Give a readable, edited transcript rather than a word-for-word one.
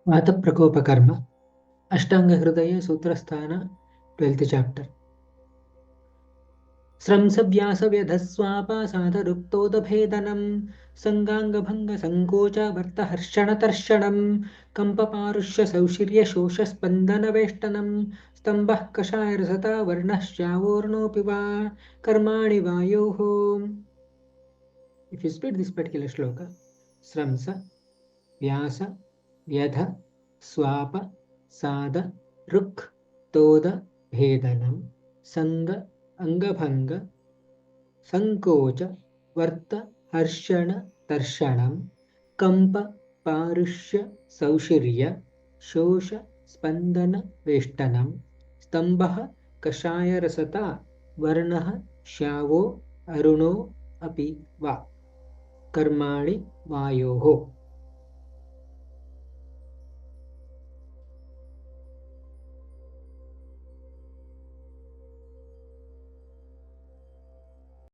वातप्रकोपकर्म अष्टांगहृदये Sutrasthana 12th chapter. स्रंसव्यासव्यधस्वापासादरुक्तोदभेदनं सङ्गाङ्गभङ्गसङ्कोचवर्तहर्षणतर्षणं कम्पपारुष्यसौशिर्यशोषस्पन्दनवेष्टनं स्तम्भः कषायरसता वर्णः श्यावोर्णोऽपि वा कर्माणि वायोः. If you split this particular shloka, Sramsa, Vyasa, Vyadha, Swapa, Sada, Ruk, Toda, Bhedanam, Sanga, Angabhanga, ಸಂಕೋಚ ವರ್ತ ಹರ್ಷಣ ತರ್ಷಣಂ ಕಂಪ ಪಾರುಷ್ಯ ಸೌಶಿರ್ಯ ಶೋಷ ಸ್ಪಂದನ ವೇಷ್ಟನಂ ಸ್ತಂಭಃ ಕಷಾಯರಸತಾ ವರ್ಣಃ ಶ್ಯಾವೋ ಅರುಣೋ ಅಪಿ ವಾ ಕರ್ಮಾಣಿ ವಾಯೋಃ.